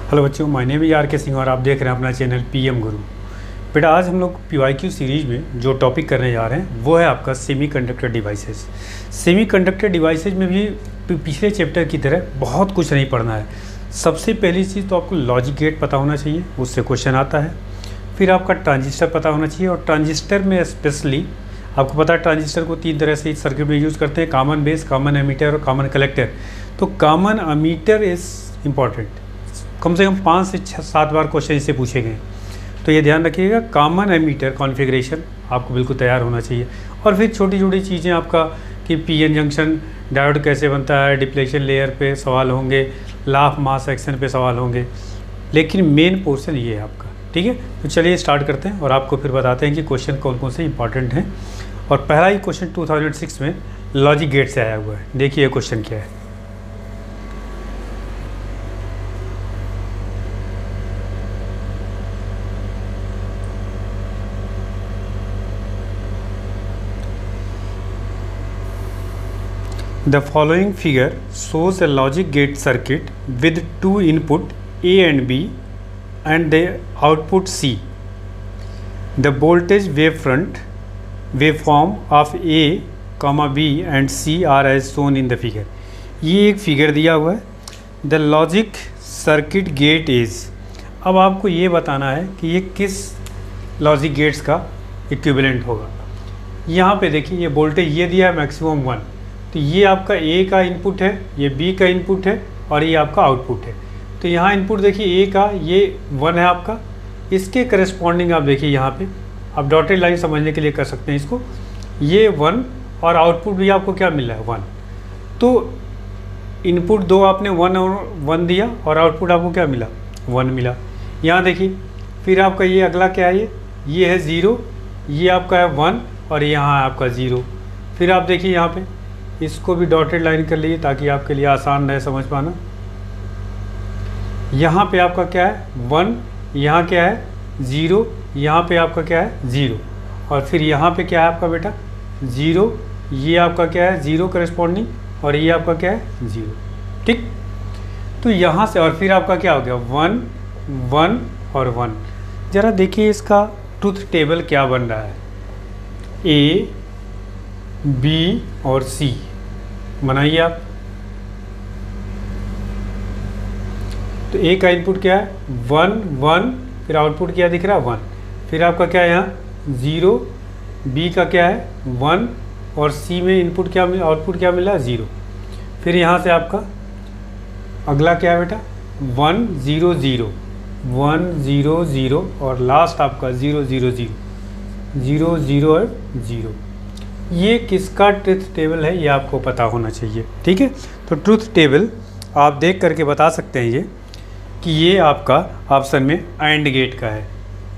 Hello बच्चों, my name is are के सिंह और आप देख रहे हैं अपना चैनल पीएम गुरु। बेटा आज हम लोग पीवाईक्यू सीरीज़ में जो टॉपिक करने जा रहे हैं वो है आपका सेमीकंडक्टर डिवाइसेस। सेमीकंडक्टर डिवाइसेस में भी पिछले चैप्टर की तरह बहुत कुछ नहीं पढ़ना है। सबसे पहली चीज़ तो आपको लॉजिक गेट पता होना चाहिए, उससे क्वेश्चन आता है। फिर आपका ट्रांजिस्टर पता होना चाहिए, और ट्रांजिस्टर में स्पेशली आपको पता है ट्रांजिस्टर को 3 तरह से सर्किट में यूज़ करते हैं, कॉमन बेस, कॉमन एमीटर और कॉमन कलेक्टर। तो कॉमन एमीटर इज़ इम्पॉर्टेंट, कम से कम 5 से 7 बार क्वेश्चन इससे पूछे गए, तो ये ध्यान रखिएगा। कॉमन एमीटर कॉन्फ़िगरेशन आपको बिल्कुल तैयार होना चाहिए। और फिर छोटी छोटी चीज़ें आपका कि पीएन जंक्शन डायोड कैसे बनता है, डिप्लेशन लेयर पे सवाल होंगे, लाफ मास एक्शन पे सवाल होंगे, लेकिन मेन पोर्शन ये है आपका। ठीक है, तो चलिए स्टार्ट करते हैं और आपको फिर बताते हैं कि क्वेश्चन कौन कौन से इंपॉर्टेंट हैं। और पहला ही क्वेश्चन 2006 में लॉजिक गेट से आया हुआ है। देखिए क्वेश्चन क्या है। The following figure shows a logic gate circuit with 2 input A and B and the output C. The voltage waveform of A, B and C are as shown in the figure. ये एक figure दिया हुआ है। The logic circuit gate is, अब आपको ये बताना है कि ये किस लॉजिक गेट्स का इक्विवेलेंट होगा। यहाँ पे देखिए ये वोल्टेज ये दिया है मैक्सिमम 1, तो ये आपका ए का इनपुट है, ये बी का इनपुट है और ये आपका आउटपुट है। तो यहाँ इनपुट देखिए ए का ये 1 है आपका, इसके करस्पॉन्डिंग आप देखिए यहाँ पे आप डॉटेड लाइन समझने के लिए कर सकते हैं इसको, ये 1 और आउटपुट भी आपको क्या मिला है 1। तो इनपुट 2 आपने 1 और 1 दिया और आउटपुट आपको क्या मिला 1 मिला। यहाँ देखिए फिर आपका ये अगला क्या है, ये है 0, ये आपका है 1 और यहाँ है आपका 0। फिर आप देखिए यहाँ पे इसको भी डॉटेड लाइन कर लीजिए ताकि आपके लिए आसान रहे समझ पाना। यहाँ पे आपका क्या है 1, यहाँ क्या है 0, यहाँ पे आपका क्या है 0 और फिर यहाँ पे क्या है आपका बेटा 0, ये आपका क्या है 0 करस्पॉन्डिंग और ये आपका क्या है 0। ठीक, तो यहाँ से और फिर आपका क्या हो गया 1 1 और 1। ज़रा देखिए इसका ट्रुथ टेबल क्या बन रहा है, ए बी और सी बनाइए आप। तो ए का इनपुट क्या है 1 1, फिर आउटपुट क्या दिख रहा है 1, फिर आपका क्या है यहाँ 0, बी का क्या है 1 और सी में इनपुट क्या मिला, आउटपुट क्या मिला 0। फिर यहाँ से आपका अगला क्या है बेटा 1 0 0 1 0 0 और लास्ट आपका 0 0 0 0 0 और 0। ये किसका ट्रुथ टेबल है ये आपको पता होना चाहिए। ठीक है, तो ट्रुथ टेबल आप देख करके बता सकते हैं ये कि ये आपका ऑप्शन में एंड गेट का है।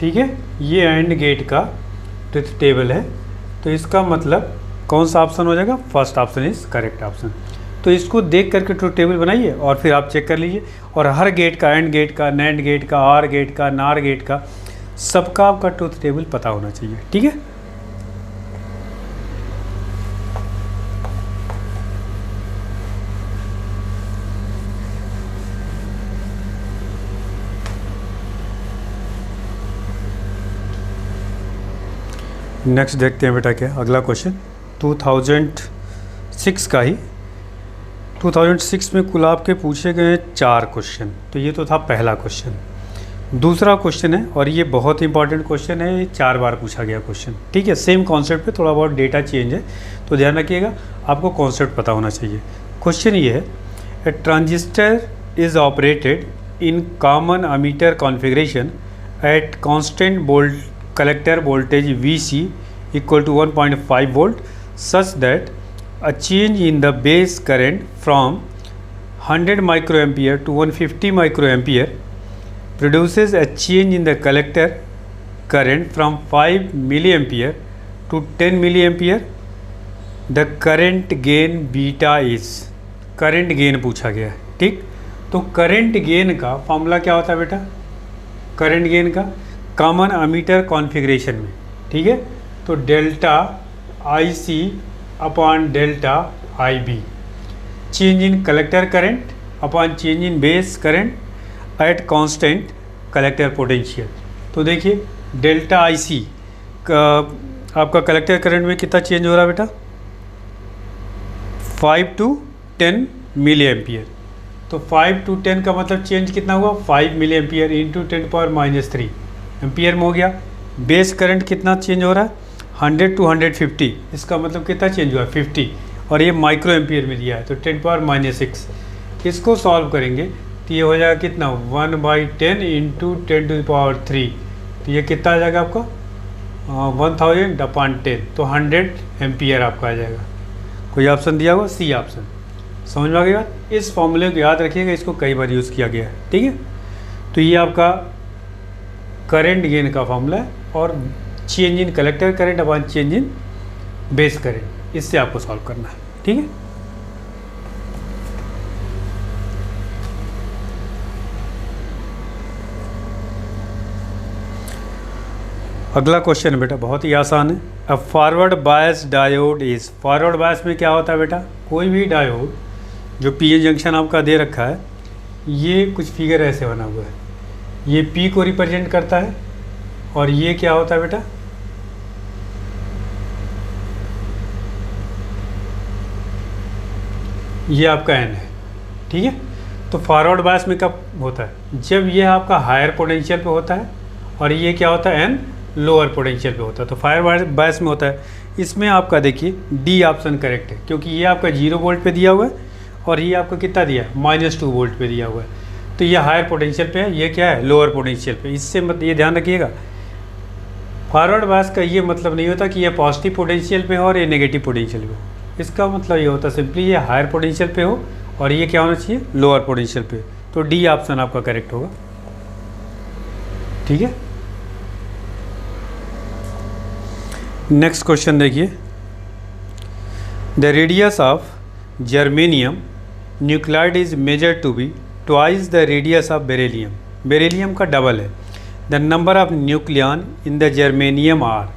ठीक है, ये एंड गेट का ट्रुथ टेबल है, तो इसका मतलब कौन सा ऑप्शन हो जाएगा, first option is correct option. तो इसको देख करके ट्रुथ टेबल बनाइए और फिर आप चेक कर लीजिए। और हर गेट का, एंड गेट का, नैंड गेट का, आर गेट का, नार गेट का, सबका आपका ट्रुथ टेबल पता होना चाहिए। ठीक है, नेक्स्ट देखते हैं बेटा क्या अगला क्वेश्चन 2006 का ही। 2006 में कुल आपके पूछे गए 4 क्वेश्चन, तो ये तो था पहला क्वेश्चन। दूसरा क्वेश्चन है और ये बहुत इंपॉर्टेंट क्वेश्चन है, ये 4 बार पूछा गया क्वेश्चन। ठीक है, सेम कॉन्सेप्ट पे थोड़ा बहुत डेटा चेंज है, तो ध्यान रखिएगा, आपको कॉन्सेप्ट पता होना चाहिए। क्वेश्चन ये है, ए transistor is operated in common emitter configuration at constant collector voltage VC equal to 1.5 volt such that a change in the base current from 100 microampere to 150 microampere produces a change in the collector current from 5 milliampere to 10 milliampere. The current gain beta is, current gain पूछा गया है। ठीक, तो current gain का formula क्या होता है बेटा, current gain का कॉमन एमीटर कॉन्फ़िगरेशन में। ठीक है, तो delta I C upon delta I B, change in collector current upon change in base current at constant collector potential. तो देखिए डेल्टा आई सी का आपका कलेक्टर करंट में कितना चेंज हो रहा है बेटा, 5 to 10 मिली एम्पियर। तो 5 to 10 का मतलब चेंज कितना हुआ, 5 मिली एम्पियर इंटू 10⁻³ एम्पियर में हो गया। बेस करंट कितना चेंज हो रहा है, 100 to 150, इसका मतलब कितना चेंज हुआ, 50, और ये माइक्रो एम्पियर में दिया है तो 10⁻⁶। इसको सॉल्व करेंगे तो ये हो जाएगा कितना, 1/10 इंटू 10⁻3, तो ये कितना आ जाएगा आपका 1000/10, तो 100 एम्पियर आपका आ जाएगा। कोई ऑप्शन दिया होगा, सी ऑप्शन। समझ में आ गई बात। इस फॉर्मूले को याद रखिएगा, इसको कई बार यूज़ किया गया है, ठीक है। तो ये आपका करंट गेन का फॉर्मूला है, और change in collector current upon change in base current, इससे आपको सॉल्व करना है, ठीक है। अगला क्वेश्चन है बेटा, बहुत ही आसान है। अब forward bias diode is, forward bias में क्या होता है बेटा, कोई भी डायोड जो पीएन जंक्शन आपका दे रखा है, ये कुछ फिगर ऐसे बना हुआ है, ये पी को रिप्रेजेंट करता है, और ये क्या होता है बेटा, ये आपका एन है, ठीक है। तो फॉरवर्ड बायस में कब होता है, जब ये आपका हायर पोटेंशियल पे होता है, और ये क्या होता है, एन लोअर पोटेंशियल पे होता है, तो फॉरवर्ड बायस में होता है। इसमें आपका देखिए डी ऑप्शन करेक्ट है, क्योंकि ये आपका 0 वोल्ट पे दिया हुआ है, और ये आपका कितना दिया है, -2 वोल्ट पे दिया हुआ है। तो ये हायर पोटेंशियल पे है, ये क्या है, लोअर पोटेंशियल पे। इससे मत ये ध्यान रखिएगा, फॉरवर्ड बायस का ये मतलब नहीं होता कि ये पॉजिटिव पोटेंशियल पे हो और ये नेगेटिव पोटेंशियल पे हो। इसका मतलब ये होता है सिंपली ये हायर पोटेंशियल पे हो, और ये क्या होना चाहिए, लोअर पोटेंशियल पे। तो डी ऑप्शन आपका करेक्ट होगा, ठीक है। नेक्स्ट क्वेश्चन देखिए, the radius of germanium nuclide is measured to be twice the radius of beryllium, beryllium का डबल है। The number of nucleon in the germanium are,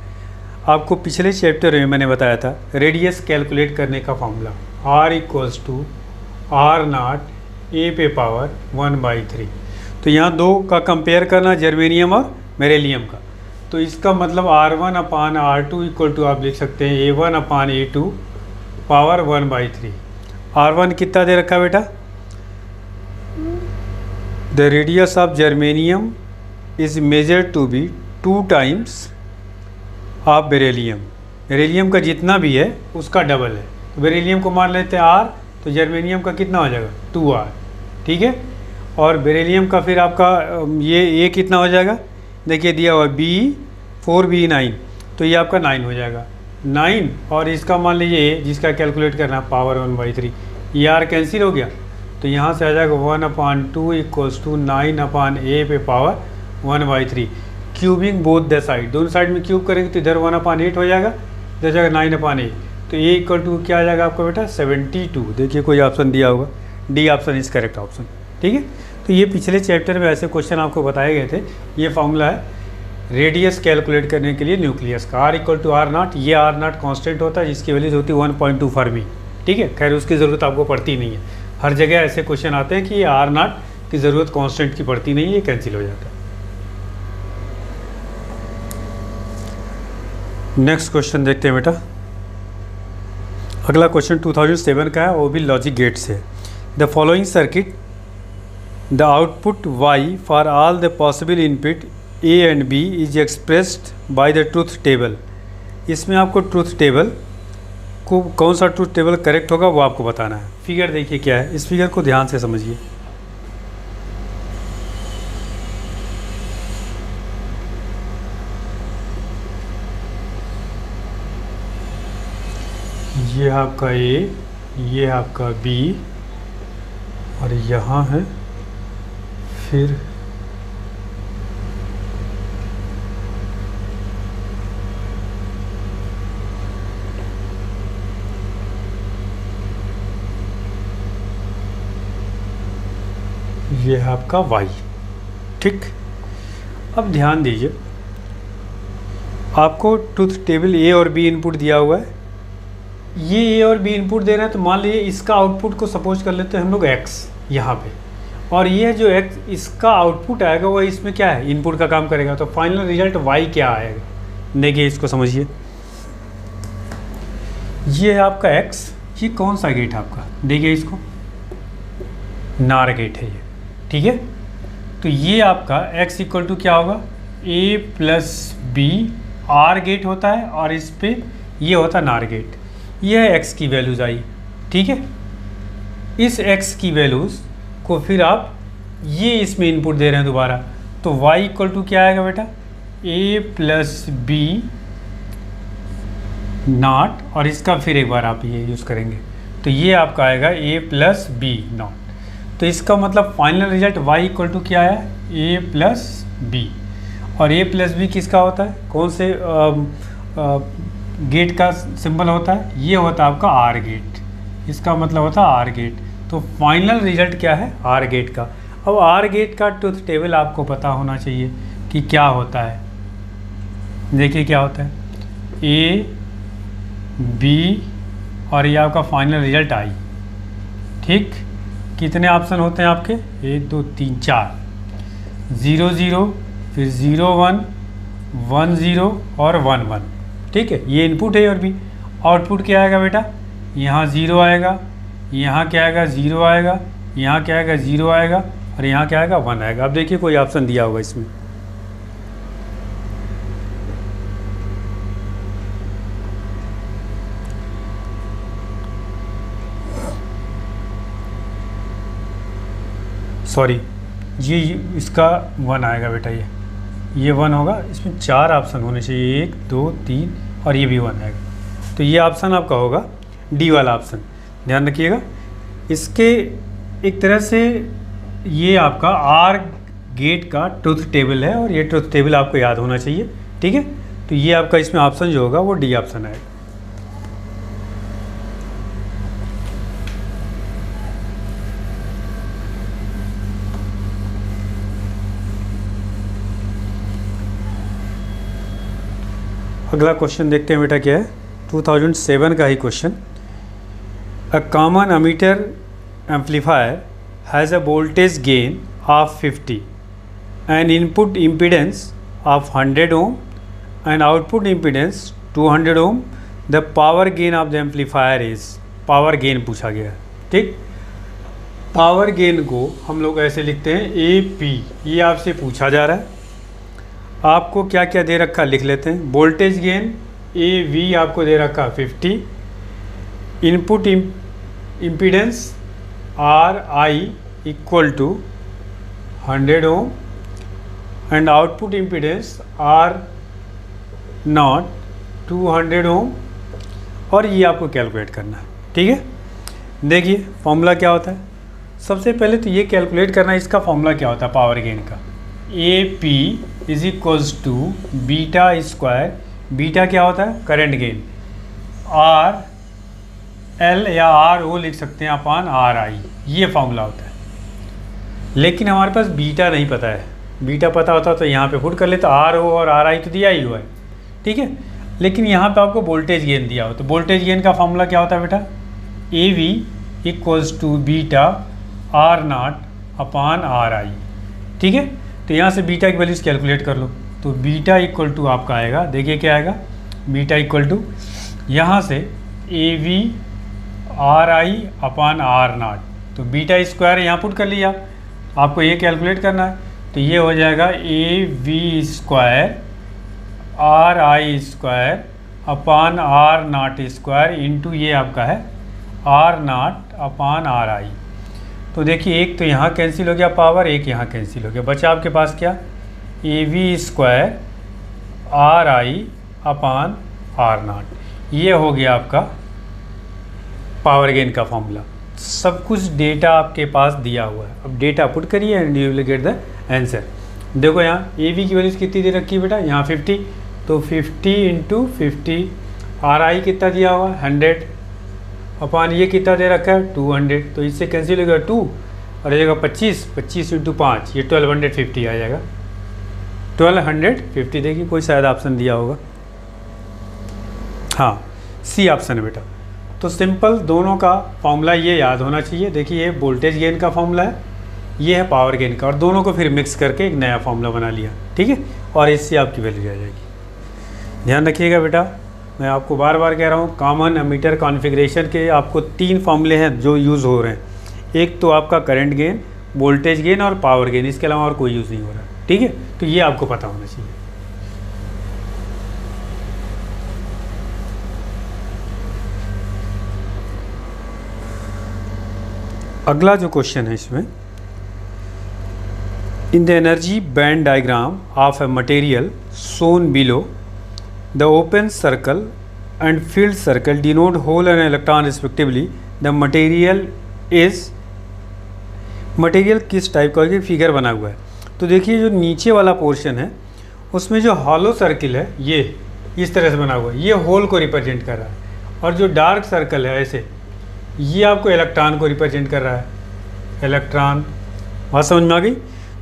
आपको पिछले चैप्टर में मैंने बताया था रेडियस कैलकुलेट करने का फॉर्मूला, R = R0 A⁻⁴। तो यहाँ दो का कंपेयर करना, जर्मेनियम और बेरिलियम का। तो इसका मतलब R1/R2 = आप लिख सकते हैं A1/A2 पावर 1/3। R1 कितना दे रखा बेटा, the radius of germanium is measured to be 2 times of beryllium, beryllium का जितना भी है उसका डबल है। तो बेरिलियम को मान लेते हैं R, तो जर्मेनियम का कितना हो जाएगा, 2R, ठीक है। और बेरिलियम का फिर आपका ये कितना हो जाएगा, देखिए दिया हुआ B4B9, तो ये आपका 9 हो जाएगा, 9, और इसका मान लीजिए जिसका कैलकुलेट करना पावर 1/3, ये R कैंसिल हो गया, तो यहाँ से आ जाएगा 1/2 = 9/A⁻⁴। Cubing both the side, दोनों साइड में क्यूब करेंगे तो इधर 1/8 हो जाएगा, इधर जाएगा 9/8, तो A = क्या आ जाएगा आपका बेटा, 72। देखिए कोई ऑप्शन दिया होगा, D option is correct option, ठीक है। तो ये पिछले चैप्टर में ऐसे क्वेश्चन आपको बताए गए थे। ये फॉर्मूला है रेडियस कैलकुलेट करने के लिए न्यूक्लियस का, R = R0, ये R0 कांस्टेंट होता है जिसकी वैल्यू होती है 1.2 फर्मी, ठीक है। खैर उसकी ज़रूरत आपको पड़ती नहीं है, हर जगह ऐसे क्वेश्चन आते हैं कि ये R0 की ज़रूरत कांस्टेंट की पड़ती नहीं है, ये कैंसिल हो जाता है। नेक्स्ट क्वेश्चन देखते हैं बेटा, अगला क्वेश्चन 2007 का है, वो भी लॉजिक गेट से। The following circuit, the output y for all the possible input A and B is expressed by the truth table. इसमें आपको ट्रूथ टेबल को, कौन सा ट्रूथ टेबल करेक्ट होगा वो आपको बताना है। फिगर देखिए क्या है, इस फिगर को ध्यान से समझिए। ये आपका A, ये आपका B, और यहाँ है फिर ये है आपका Y, ठीक। अब ध्यान दीजिए, आपको ट्रूथ टेबल A और B इनपुट दिया हुआ है, ये A और B इनपुट दे रहे हैं, तो मान लीजिए इसका आउटपुट को सपोज कर लेते हैं हम लोग X यहाँ पे, और ये जो एक्स इसका आउटपुट आएगा वो इसमें क्या है, इनपुट का काम करेगा। तो फाइनल रिजल्ट वाई क्या आएगा, देखिए इसको समझिए। ये है आपका एक्स, ये कौन सा गेट है आपका, देखिए इसको, नार गेट है ये, ठीक है। तो ये आपका x इक्वल टू क्या होगा, a plus B, OR gate होता है और इस पे ये होता है नार गेट। ये है x की वैल्यूज़ आई, ठीक है। इस x की वैल्यूज़ को फिर आप ये इसमें इनपुट दे रहे हैं दोबारा, तो y इक्वल टू क्या आएगा बेटा, a प्लस बी नॉट, और इसका फिर एक बार आप ये यूज़ करेंगे तो ये आपका आएगा a प्लस बी नॉट। तो इसका मतलब final result y equal to क्या है, a प्लस बी। और a प्लस बी किसका होता है, कौन से गेट का सिंबल होता है, ये होता है आपका आर गेट, इसका मतलब होता है आर गेट। तो फाइनल रिजल्ट क्या है, आर गेट का। अब आर गेट का ट्रुथ टेबल आपको पता होना चाहिए कि क्या होता है। देखिए क्या होता है, ए बी और ये आपका फाइनल रिजल्ट आई, ठीक। कितने ऑप्शन होते हैं आपके, 1 2 3 4, 0 0, फिर 0 1, 1 0 और 1 1, ठीक है। ये इनपुट है और भी आउटपुट क्या आएगा बेटा, यहाँ 0 आएगा, यहाँ क्या आएगा 0 आएगा, यहाँ क्या आएगा 0 आएगा और यहाँ क्या आएगा 1 आएगा। अब देखिए कोई ऑप्शन दिया होगा इसमें, सॉरी ये इसका 1 आएगा बेटा, ये 1 होगा। इसमें 4 ऑप्शन होने चाहिए, 1 2 3 और ये भी 1 आएगा। तो ये ऑप्शन आपका होगा डी वाला ऑप्शन, ध्यान रखिएगा। इसके एक तरह से ये आपका आर गेट का ट्रुथ टेबल है और ये ट्रुथ टेबल आपको याद होना चाहिए, ठीक है। तो ये आपका इसमें ऑप्शन जो होगा वो डी ऑप्शन आएगा। अगला क्वेश्चन देखते हैं बेटा क्या है, 2007 का ही question. A common emitter amplifier has a voltage gain of 50 and input impedance of 100 ohm and output impedance 200 ohm. The power gain of the amplifier is, power gain पूछा गया है, ठीक। पावर गेन को हम लोग ऐसे लिखते हैं ए पी, ये आपसे पूछा जा रहा है। आपको क्या क्या दे रखा लिख लेते हैं। वोल्टेज गेन ए वी आपको दे रखा 50, input impedance R I equal to 100 ohm and output impedance R not 200 ohm, और ये आपको कैलकुलेट करना है, ठीक है। देखिए फॉर्मूला क्या होता है, सबसे पहले तो ये कैलकुलेट करना है इसका फॉर्मूला क्या होता है पावर गेन का। A P is equals to beta square, beta क्या होता है करंट गेन, आर एल या आर ओ लिख सकते हैं अपान आर आई, ये फॉर्मूला होता है। लेकिन हमारे पास बीटा नहीं पता है, बीटा पता होता तो यहाँ पे पुट कर ले, तो आर ओ और आर आई तो दिया ही हुआ है, ठीक है। लेकिन यहाँ पे आपको वोल्टेज गेन दिया हो, तो वोल्टेज गेन का फॉर्मूला क्या होता है बेटा, A V equals to beta R not upon R I, ठीक है। तो यहाँ से बीटा की वैल्यूज़ कैलकुलेट कर लो, तो बीटा इक्वल टू आपका आएगा, देखिए क्या आएगा, बीटा इक्वल टू यहाँ से A V R I upon R not, तो बीटा स्क्वायर यहाँ पुट कर लिया, आपको ये कैलकुलेट करना है। तो ये हो जाएगा A V square R I square upon R not square into ये आपका है R not upon R I. तो देखिए एक तो यहाँ कैंसिल हो गया पावर, एक यहाँ कैंसिल हो गया, बचा आपके पास क्या, A V square R I upon R not. ये हो गया आपका पावर गेन का फॉर्मूला। सब कुछ डेटा आपके पास दिया हुआ है, अब डेटा पुट करिए and you will get the answer. देखो यहाँ ए वी की वैल्यूज कितनी दे रखी है बेटा, यहाँ 50, तो 50 इंटू 50, आर आई कितना दिया हुआ 100 अपान ये कितना दे रखा है 200, तो इससे कैंसिल हो गया 2 और ये 25, 25 इंटू 5 ये 1250 आ जाएगा, 1250। देखिए कोई शायद ऑप्शन दिया होगा, हाँ सी ऑप्शन है बेटा। तो सिंपल दोनों का फॉर्मूला ये याद होना चाहिए। देखिए ये वोल्टेज गेन का फॉर्मूला है, ये है पावर गेन का, और दोनों को फिर मिक्स करके एक नया फॉर्मूला बना लिया, ठीक है, और इससे आपकी वैल्यू आ जाएगी। ध्यान रखिएगा बेटा, मैं आपको बार बार कह रहा हूँ, कॉमन एमीटर कॉन्फ़िगरेशन के आपको 3 फॉर्मूले हैं जो यूज़ हो रहे हैं। एक तो आपका करंट गेन, वोल्टेज गेन और पावर गेन, इसके अलावा और कोई यूज़ नहीं हो रहा, ठीक है। तो ये आपको पता होना चाहिए। अगला जो क्वेश्चन है इसमें, in the energy band diagram of a material shown below, the open circle and filled circle denote hole and electron respectively, the material is, material किस टाइप का, फिगर बना हुआ है। तो देखिए जो नीचे वाला पोर्शन है उसमें जो हॉलो सर्किल है ये इस तरह से बना हुआ है, ये होल को रिप्रेजेंट कर रहा है, और जो डार्क सर्कल है ऐसे, ये आपको इलेक्ट्रॉन को रिप्रेजेंट कर रहा है, इलेक्ट्रॉन। बात समझ में आ गई।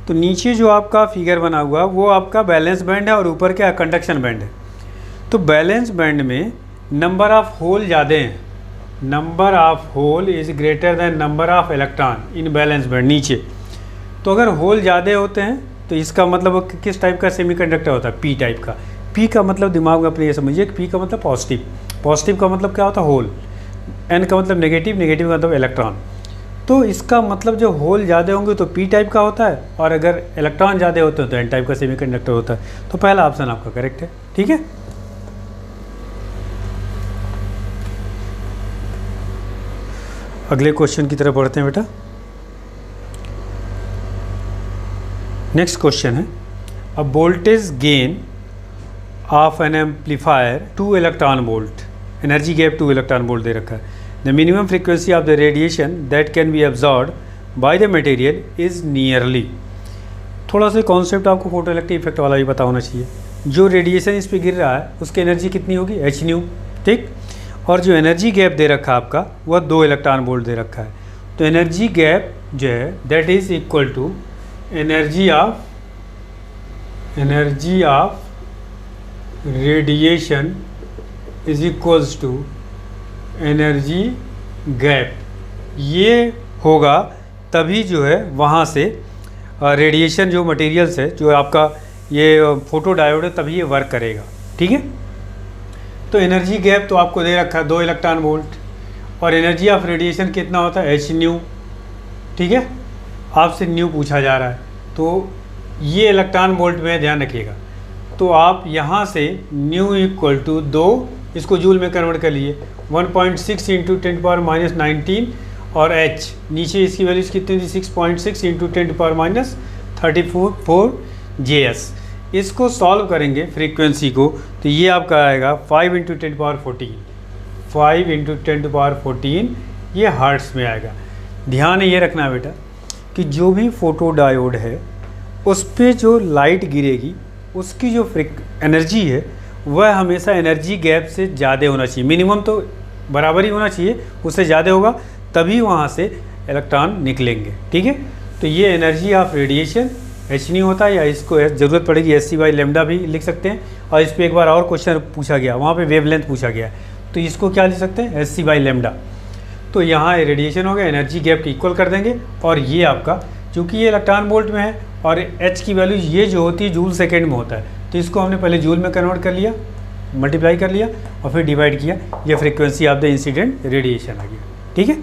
तो नीचे जो आपका फिगर बना हुआ वो आपका बैलेंस बैंड है और ऊपर क्या कंडक्शन बैंड है। तो बैलेंस बैंड में नंबर ऑफ होल ज़्यादा हैं, number of hole is greater than number of electron in valence band नीचे। तो अगर होल ज़्यादा होते हैं तो इसका मतलब वो किस टाइप का सेमीकंडक्टर होता है, पी टाइप का। पी का मतलब दिमाग में अपने ये समझिए, पी का मतलब पॉजिटिव, पॉजिटिव का मतलब क्या होता है होल, एन का मतलब नेगेटिव, नेगेटिव का मतलब इलेक्ट्रॉन। तो इसका मतलब जो होल ज़्यादा होंगे तो पी टाइप का होता है, और अगर इलेक्ट्रॉन ज़्यादा होते हैं तो एन टाइप का सेमीकंडक्टर होता है। तो पहला ऑप्शन आपका करेक्ट है, ठीक है। अगले क्वेश्चन की तरफ बढ़ते हैं बेटा। नेक्स्ट क्वेश्चन है, a voltage gain of an amplifier 2 electron volt, energy gap 2 electron volt दे रखा है। The minimum frequency of the radiation that can be absorb by the material is nearly. थोड़ा सा कॉन्सेप्ट आपको फोटो इलेक्ट्रिक इफेक्ट वाला भी पता होना चाहिए। जो रेडिएशन इस पर गिर रहा है उसकी एनर्जी कितनी होगी, एच न्यू, ठीक। और जो एनर्जी गैप दे रखा है आपका वह 2 इलेक्ट्रॉन वोल्ट दे रखा है। तो एनर्जी गैप जो है that is equal to energy of radiation is equals to energy gap. ये होगा तभी जो है वहाँ से रेडिएशन जो मटेरियल से जो आपका ये फोटो डायोड है तभी ये वर्क करेगा, ठीक है। तो एनर्जी गैप तो आपको दे रखा है 2 इलेक्ट्रॉन वोल्ट, और एनर्जी ऑफ रेडिएशन कितना होता है, एच न्यू, ठीक है। आपसे न्यू पूछा जा रहा है, तो ये इलेक्ट्रॉन वोल्ट में ध्यान रखिएगा। तो आप यहाँ से न्यू इक्वल टू 2, इसको जूल में कन्वर्ट कर लिए, 1.6 इंटू 10⁻⁻19, और एच नीचे इसकी वैल्यूज कितनी थी, 6.6 इंटू 10⁻34 JS। इसको सॉल्व करेंगे फ्रीक्वेंसी को, तो ये आपका आएगा 5 इंटू 10⁻14, 5 इंटू 10⁻14, ये हर्ट्स में आएगा। ध्यान ये रखना है बेटा कि जो भी फोटो डायोड है उस पर जो लाइट गिरेगी उसकी जो एनर्जी है वह हमेशा एनर्जी गैप से ज़्यादा होना चाहिए। मिनिमम तो बराबर ही होना चाहिए, उससे ज़्यादा होगा तभी वहाँ से इलेक्ट्रॉन निकलेंगे, ठीक है। तो ये energy of radiation H new होता है, या इसको ज़रूरत पड़ेगी SC/λ भी लिख सकते हैं। और इस पर एक बार और क्वेश्चन पूछा गया, वहाँ पे वेवलेंथ पूछा गया, तो इसको क्या लिख सकते हैं, SC/λ। तो यहाँ रेडिएशन हो गया, एनर्जी गैप इक्वल कर देंगे, और ये आपका चूँकि ये इलेक्ट्रॉन वोल्ट में है और एच की वैल्यू ये जो होती है जूल सेकेंड में होता है, तो इसको हमने पहले जूल में कन्वर्ट कर लिया, मल्टीप्लाई कर लिया और फिर डिवाइड किया, ये frequency of the incident radiation आ गया, ठीक है।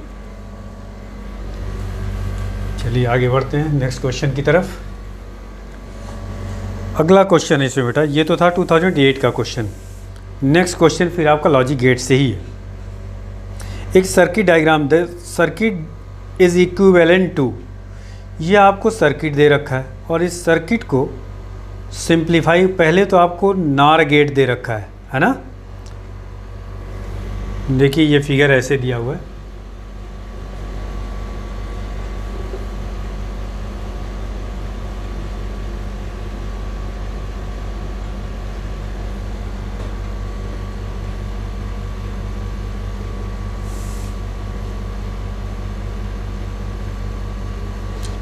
चलिए आगे बढ़ते हैं नेक्स्ट क्वेश्चन की तरफ। अगला क्वेश्चन है इसमें बेटा, ये तो था 2008 का क्वेश्चन। नेक्स्ट क्वेश्चन फिर आपका लॉजिक गेट से ही है। एक circuit diagram, the circuit is equivalent to, ये आपको सर्किट दे रखा है, और इस सर्किट को सिंप्लीफाई, पहले तो आपको नार गेट दे रखा है ना। देखिए ये फिगर ऐसे दिया हुआ है,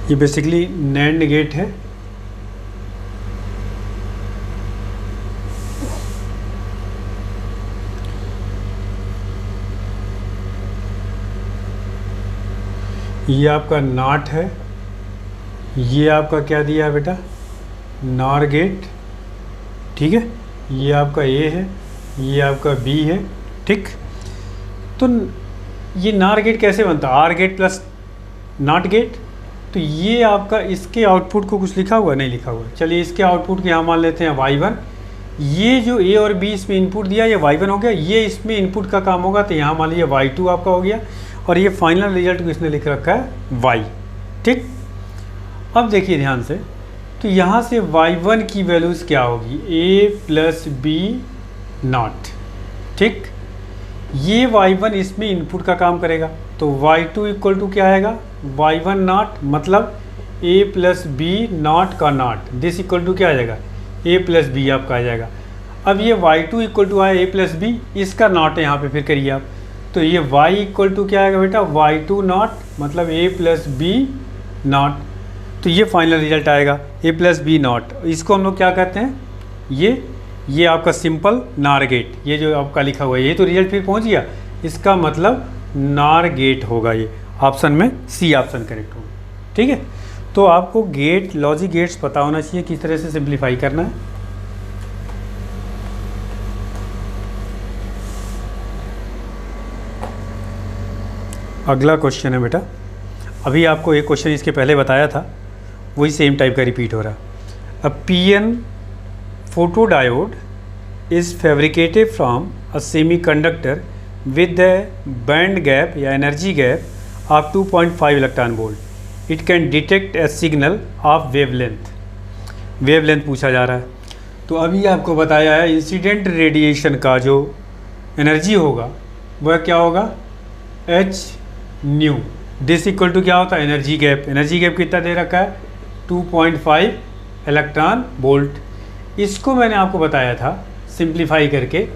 ये बेसिकली नैंड गेट है। ये आपका नॉट है, ये आपका क्या दिया है बेटा, नॉर गेट, ठीक है। ये आपका ए है, ये आपका बी है, ठीक। तो ये नॉर गेट कैसे बनता है, or gate plus not gate. तो ये आपका इसके आउटपुट को कुछ लिखा हुआ नहीं लिखा हुआ, चलिए इसके आउटपुट को यहाँ मान लेते हैं y1। ये जो ए और बी इसमें इनपुट दिया ये y1 हो गया, ये इसमें इनपुट का काम होगा तो यहाँ मान लीजिए y2 आपका हो गया, और ये फाइनल रिजल्ट को इसने लिख रखा है y, ठीक। अब देखिए ध्यान से, तो यहाँ से y1 की वैल्यूज़ क्या होगी, a प्लस बी नॉट, ठीक। ये y1 इसमें इनपुट का काम करेगा, तो y2 इक्वल टू क्या आएगा, y1 नॉट मतलब a प्लस बी नॉट का नॉट, दिस इक्वल टू क्या आ जाएगा, a प्लस बी आपका आ जाएगा। अब ये y2 इक्वल टू आया a प्लस बी, इसका नॉट है यहाँ पे फिर करिए आप, तो ये y इक्वल टू क्या आएगा बेटा, y2 नॉट मतलब a प्लस बी नॉट। तो ये फाइनल रिजल्ट आएगा a प्लस बी नॉट। इसको हम लोग क्या कहते हैं, ये आपका सिंपल नार गेट, ये जो आपका लिखा हुआ है, ये तो रिजल्ट फिर पहुंच गया, इसका मतलब नार गेट होगा। ये ऑप्शन में सी ऑप्शन करेक्ट होगा, ठीक है। तो आपको गेट, लॉजिक गेट्स पता होना चाहिए किस तरह से सिंप्लीफाई करना है। अगला क्वेश्चन है बेटा, अभी आपको एक क्वेश्चन इसके पहले बताया था, वही सेम टाइप का रिपीट हो रहा। अब PN photodiode is fabricated from a semiconductor with a band gap या energy gap of 2.5 electron volt. It can detect a signal of wavelength. wavelength पूछा जा रहा है। तो अभी आपको बताया है इंसिडेंट रेडिएशन का जो एनर्जी होगा वह क्या होगा, h nu. This equal to क्या होता है, एनर्जी गैप। एनर्जी गैप कितना दे रखा है, 2.5 इलेक्ट्रॉन वोल्ट। इसको मैंने आपको बताया था सिंप्लीफाई करके,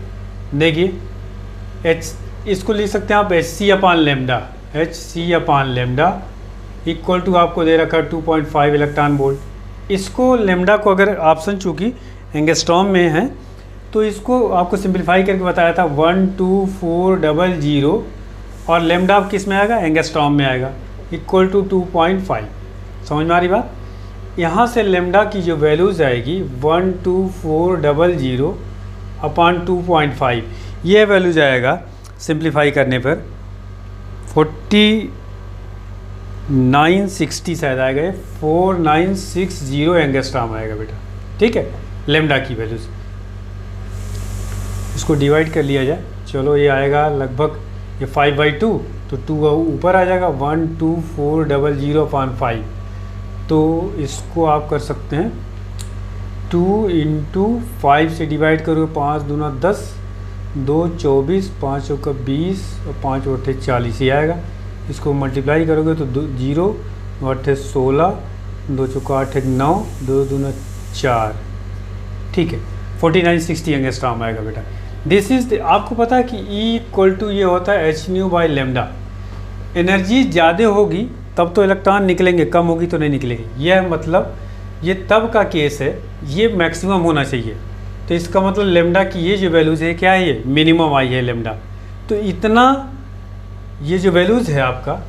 देखिए एच, इसको लिख सकते हैं आप h c upon lambda, h c upon lambda equal to आपको दे रखा है 2.5 इलेक्ट्रॉन वोल्ट। इसको लेमडा को अगर ऑप्शन चूँकि एंगस्ट्रॉम में है तो इसको आपको सिंप्लीफाई करके बताया था 12400, और लेमडा किस में आएगा, एंगस्ट्रॉम में आएगा, इक्वल टू 2.5। समझ में आ रही बात। यहाँ से लेमडा की जो वैल्यूज़ आएगी 12400 अपान 2.5, ये वैल्यूज आएगा सिंप्लीफाई करने पर 4960 शायद आएगा, ये 4960 एंगस्ट्रॉम आएगा बेटा, ठीक है। लेमडा की वैल्यूज़, इसको डिवाइड कर लिया जाए, चलो ये आएगा लगभग ये 5/2, तो 2 ऊपर आ जाएगा, 12400 अपान 5, तो इसको आप कर सकते हैं 2 इंटू 5 से डिवाइड करो, 5 दूना 10, 2 24, 5 चौका 20 और 5 अट्ठे 40 ही आएगा। इसको मल्टीप्लाई करोगे तो 0 अट्ठे 16, 2 चौका 8 9, 2 दूना 4, ठीक है, 4960 एंगस्ट्रॉम आएगा बेटा। दिस इज आपको पता है कि E इक्वल टू ये होता है H new by lambda. Energy ज़्यादा होगी तब तो इलेक्ट्रॉन निकलेंगे, कम होगी तो नहीं निकलेंगे। यह मतलब ये तब का केस है, ये मैक्सिमम होना चाहिए। तो इसका मतलब लेमडा की ये जो वैल्यूज़ है क्या है, ये मिनिमम आई है लेमडा। तो इतना ये जो वैल्यूज़ है आपका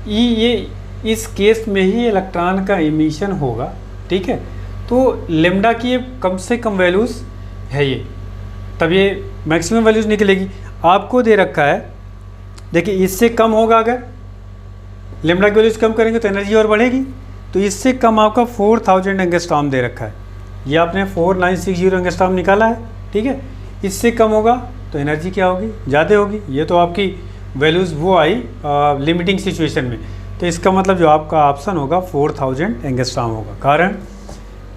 ये इस केस में ही इलेक्ट्रॉन का इमिशन होगा, ठीक है। तो लेमडा की ये कम से कम वैल्यूज़ है ये, तब ये मैक्सिमम वैल्यूज़ निकलेगी। आपको दे रखा है, देखिए इससे कम होगा, अगर लेमडा की वैल्यूज़ कम करेंगे तो एनर्जी और बढ़ेगी। तो इससे कम आपका 4000 एंगस्ट्रॉम दे रखा है, ये आपने 4960 एंगस्ट्रॉम निकाला है, ठीक है। इससे कम होगा तो एनर्जी क्या होगी, ज़्यादा होगी। ये तो आपकी वैल्यूज़ वो आई लिमिटिंग सिचुएशन में, तो इसका मतलब जो आपका ऑप्शन होगा 4000 एंगस्ट्रॉम होगा। कारण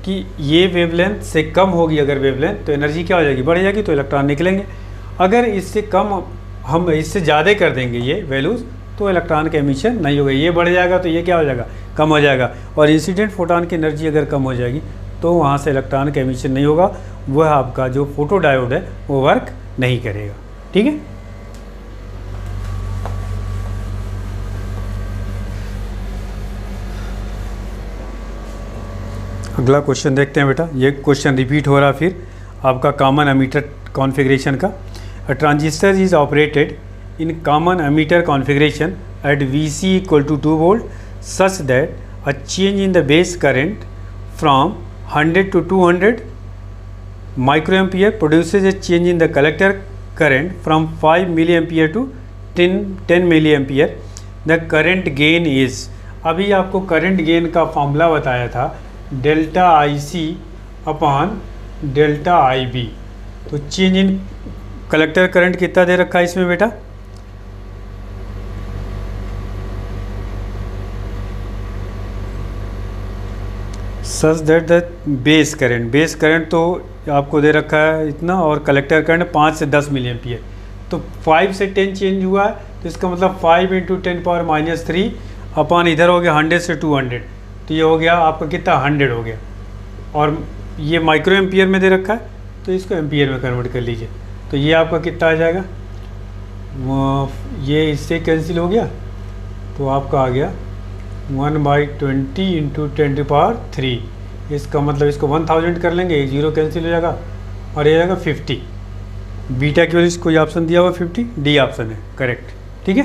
कि ये वेवलेंथ से कम होगी अगर वेवलेंथ, तो एनर्जी क्या हो जाएगी, बढ़ जाएगी, तो इलेक्ट्रॉन निकलेंगे। अगर इससे कम हम इससे ज़्यादा कर देंगे ये वैल्यूज़, तो इलेक्ट्रॉन का एमिशन नहीं होगा, ये बढ़ जाएगा तो ये क्या हो जाएगा, कम हो जाएगा। और इंसिडेंट फोटोन की एनर्जी अगर कम हो जाएगी तो वहाँ से इलेक्ट्रॉन का एमिशन नहीं होगा, वह आपका जो फोटो डायोड है वो वर्क नहीं करेगा, ठीक है। अगला क्वेश्चन देखते हैं बेटा, ये क्वेश्चन रिपीट हो रहा फिर आपका कॉमन एमीटर कॉन्फ़िगरेशन का। A transistor is operated in common emitter configuration at Vc equal to 2 volt such that a change in the base current from 100 to 200 microampere produces a change in the collector current from 5 milliampere to 10 milliampere. The current gain is, अभी आपको current gain का formula बताया था delta I C upon delta I B. तो change in collector current कितना दे रखा है इसमें बेटा? Such that the base current तो आपको दे रखा है इतना, और कलेक्टर करंट 5 से 10 मिली एम्पियर. तो 5 से 10 चेंज हुआ है, तो इसका मतलब 5 × 10⁻³ अपॉन इधर हो गया 100 से 200, तो ये हो गया आपका कितना 100 हो गया. और ये माइक्रो एम्पियर में दे रखा है, तो इसको एम्पियर में कन्वर्ट कर लीजिए. तो ये आपका कितना आ जाएगा, ये इससे कैंसिल हो गया, तो आपका आ गया 1/20 × 10⁻³. इसका मतलब इसको 1000 कर लेंगे, 0 कैंसिल हो जाएगा और ये जाएगा 50. बीटा की वजह से कोई ऑप्शन दिया हुआ 50, डी ऑप्शन है करेक्ट. ठीक है.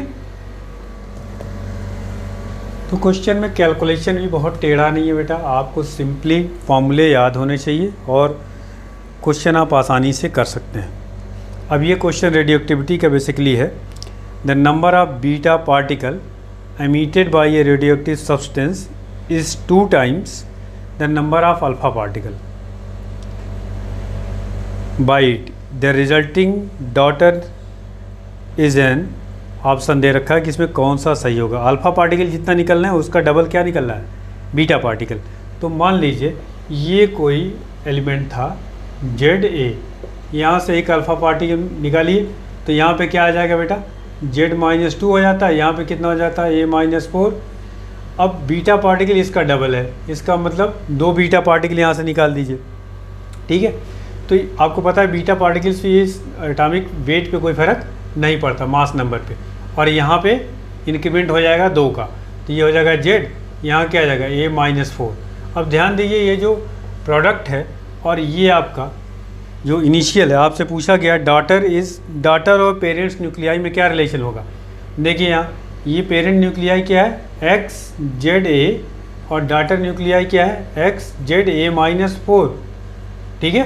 तो क्वेश्चन में कैलकुलेशन भी बहुत टेढ़ा नहीं है बेटा, आपको सिंपली फॉर्मूले याद होने चाहिए और क्वेश्चन आप आसानी से कर सकते हैं. अब ये क्वेश्चन रेडियोएक्टिविटी का बेसिकली है. The number of beta particle emitted by a radioactive substance is 2 times the number of alpha particle by it. The resulting daughter is an, option दे रखा है कि इसमें कौन सा सही होगा. अल्फा पार्टिकल जितना निकलना है उसका डबल क्या निकलना है, बीटा पार्टिकल. तो मान लीजिए ये कोई एलिमेंट था ZA, यहाँ से एक अल्फा पार्टिकल निकालिए, तो यहाँ पे क्या आ जाएगा बेटा, Z-2 हो जाता है. यहाँ पे कितना हो जाता है, A-4. अब बीटा पार्टिकल इसका डबल है, इसका मतलब 2 बीटा पार्टिकल यहाँ से निकाल दीजिए. ठीक है. तो आपको पता है बीटा पार्टिकल से इस एटॉमिक वेट पे कोई फ़र्क नहीं पड़ता मास नंबर पे, और यहाँ पे इंक्रीमेंट हो जाएगा 2 का, तो ये हो जाएगा Z, यहाँ क्या आ जाएगा A-4. अब ध्यान दीजिए ये जो प्रोडक्ट है और ये आपका जो इनिशियल है, आपसे पूछा गया डॉटर और पेरेंट्स न्यूक्लियाई में क्या रिलेशन होगा. देखिए यहाँ ये पेरेंट न्यूक्लियाई क्या है XZA और डॉटर न्यूक्लियाई क्या है XZA-4. ठीक है.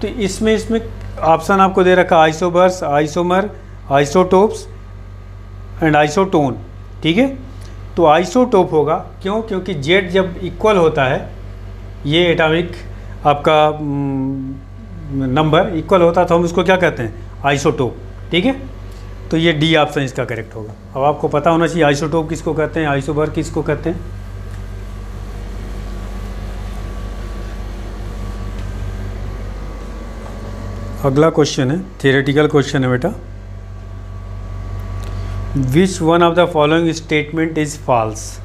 तो इसमें ऑप्शन आपको दे रखा आइसोबर्स, आइसोमर, आइसोटोप्स एंड आइसोटोन. ठीक है. तो आइसोटोप होगा, क्यों, क्योंकि Z जब इक्वल होता है, ये एटॉमिक आपका नंबर इक्वल होता है, तो हम उसको क्या कहते हैं, आइसोटोप. ठीक है. तो ये डी ऑप्शन इसका करेक्ट होगा. अब आपको पता होना चाहिए आइसोटोप किसको कहते हैं, आइसोबर किसको कहते हैं. अगला क्वेश्चन है, थियोरेटिकल क्वेश्चन है बेटा. Which one of the following statement is false.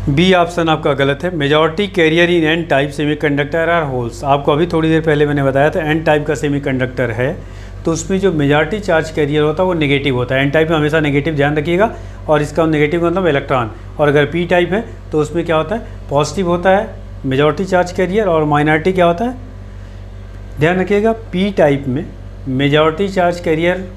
B option आपका गलत है. Majority carrier in N type semiconductor are holes. आपको अभी थोड़ी देर पहले मैंने बताया था एन टाइप का सेमीकंडक्टर है, तो उसमें जो मेजॉरिटी चार्ज कैरियर होता है वो नेगेटिव होता है. एन टाइप में हमेशा नेगेटिव ध्यान रखिएगा, और इसका नेगेटिव मतलब इलेक्ट्रॉन. और अगर पी टाइप है तो उसमें क्या होता है, पॉजिटिव होता है मेजॉरिटी चार्ज कैरियर, और माइनॉरिटी क्या होता है, ध्यान रखिएगा. पी टाइप में मेजॉरिटी चार्ज कैरियर